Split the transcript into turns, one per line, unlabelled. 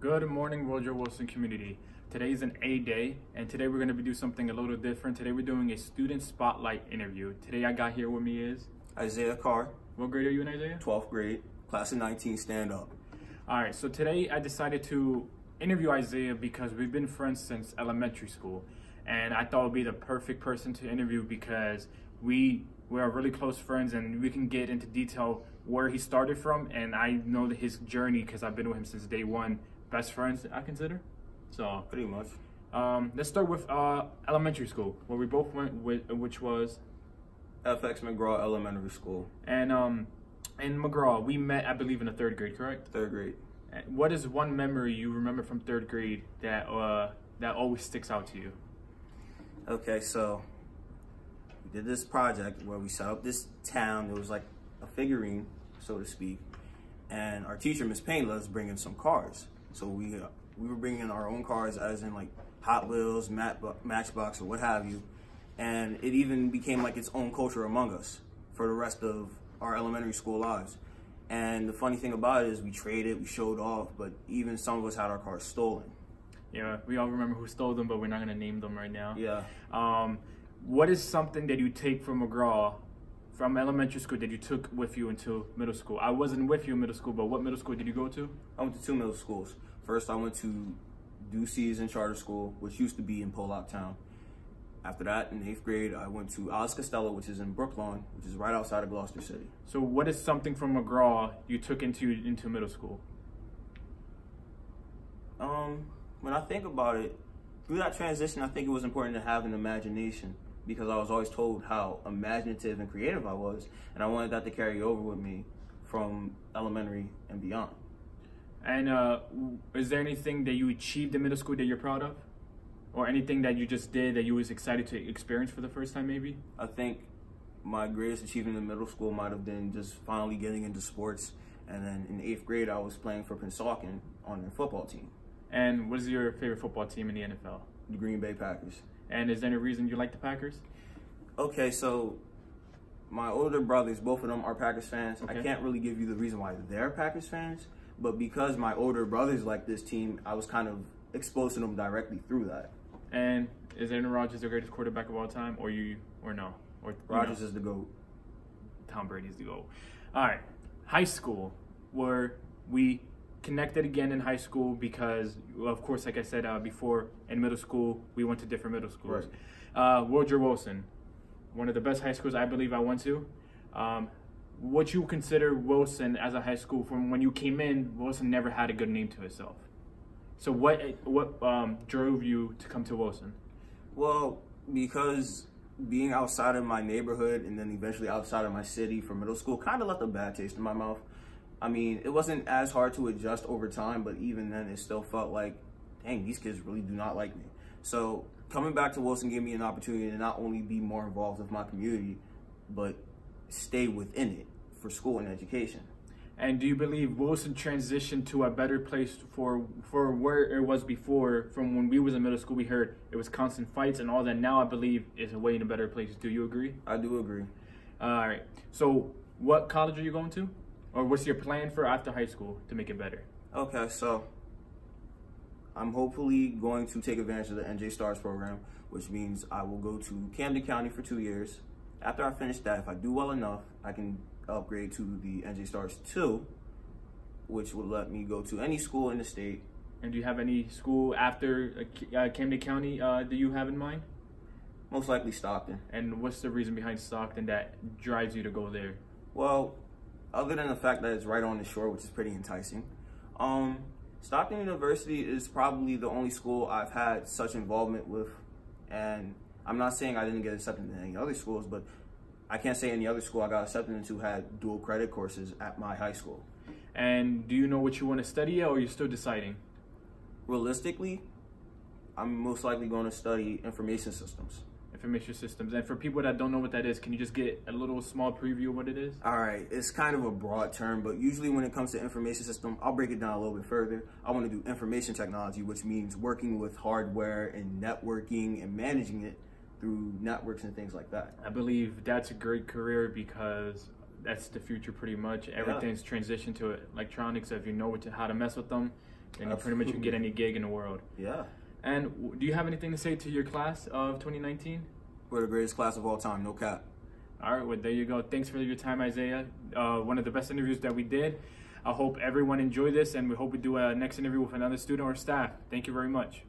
Good morning, Woodrow Wilson community. Today is an A day, and today we're going to be doing something a little different. Today we're doing a student spotlight interview. Today I got here with me is
Isaiah Carr.
What grade are you in, Isaiah?
12th grade, class of 19, stand up.
All right, so today I decided to interview Isaiah because we've been friends since elementary school, and I thought it would be the perfect person to interview because we are really close friends and we can get into detail where he started from, and I know his journey because I've been with him since day one. Best friends, I consider. So
Pretty much.
let's start with elementary school, where we both went with, which was
FX McGraw Elementary School.
and in McGraw. We met, I believe, in the third grade, correct?
3rd grade.
What is one memory you remember from third grade that that always sticks out to you?
Okay, so we did this project where we set up this town. It was like a figurine, so to speak. And our teacher, Miss Payne, let us bring in some cars. So we were bringing in our own cars, as in like Hot Wheels, Matchbox, or what have you. And it even became like its own culture among us for the rest of our elementary school lives. And the funny thing about it is we traded, we showed off, but even some of us had our cars stolen.
Yeah, we all remember who stole them, but we're not going to name them right now.
Yeah.
What is something that you take from McGraw, from elementary school, that you took with you into middle school? I wasn't with you in middle school, but what middle school did you go to?
I went to 2 middle schools. First, I went to Ducey's Charter School, which used to be in Pollock Town. After that, in 8th grade, I went to Alice Costello, which is in Brooklawn, which is right outside of Gloucester City.
So what is something from McGraw you took into middle school?
When I think about it, through that transition, I think it was important to have an imagination, because I was always told how imaginative and creative I was, and I wanted that to carry over with me from elementary and beyond.
And is there anything that you achieved in middle school that you're proud of? Or anything that you just did that you was excited to experience for the first time, maybe?
I think my greatest achievement in middle school might have been just finally getting into sports. And then in 8th grade, I was playing for Pennsauken on their football team.
And what is your favorite football team in the NFL?
The Green Bay Packers.
And is there any reason you like the Packers?
Okay, so my older brothers, both of them are Packers fans.
Okay.
I can't really give you the reason why they're Packers fans, but because my older brothers like this team, I was kind of exposed to them directly through that.
And is Aaron Rodgers the greatest quarterback of all time, or no? Or
Rodgers is the GOAT.
Tom Brady's the GOAT. All right, high school, where we connected again in high school because, of course, like I said before, in middle school, we went to different middle schools.
Right.
Woodrow Wilson, one of the best high schools I believe I went to. What you consider Wilson as a high school? From when you came in, Wilson never had a good name to itself. So what drove you to come to Wilson?
Well, because being outside of my neighborhood and then eventually outside of my city for middle school kind of left a bad taste in my mouth. I mean, it wasn't as hard to adjust over time, but even then it still felt like, dang, these kids really do not like me. So coming back to Wilson gave me an opportunity to not only be more involved with my community, but stay within it for school and education.
And do you believe Wilson transitioned to a better place for where it was before? From when we was in middle school, we heard it was constant fights and all that. Now I believe is a way in a better place. Do you agree?
I do agree.
All right. So what college are you going to? Or what's your plan for after high school to make it better?
Okay, so I'm hopefully going to take advantage of the NJ Stars program, which means I will go to Camden County for 2 years. After I finish that, if I do well enough, I can upgrade to the NJ Stars 2, which would let me go to any school in the state.
And do you have any school after Camden County that you have in mind?
Most likely Stockton.
And what's the reason behind Stockton that drives you to go there?
Well, other than the fact that it's right on the shore, which is pretty enticing, Stockton University is probably the only school I've had such involvement with. And I'm not saying I didn't get accepted into any other schools, but I can't say any other school I got accepted into had dual credit courses at my high school.
And do you know what you want to study yet, or you're still deciding?
Realistically, I'm most likely going to study information systems.
Information systems. And for people that don't know what that is, can you just get a little small preview of what it is?
All right, it's kind of a broad term, but usually when it comes to information system, I'll break it down a little bit further. I want to do information technology, which means working with hardware and networking and managing it through networks and things like that.
I believe that's a great career because that's the future pretty much. Everything's transitioned to electronics. If you know how to mess with them, then you pretty much can get any gig in the world.
Yeah.
And do you have anything to say to your class of 2019?
We're the greatest class of all time, no cap.
All right, well, there you go. Thanks for your time, Isaiah. One of the best interviews that we did. I hope everyone enjoyed this, and we hope we do a next interview with another student or staff. Thank you very much.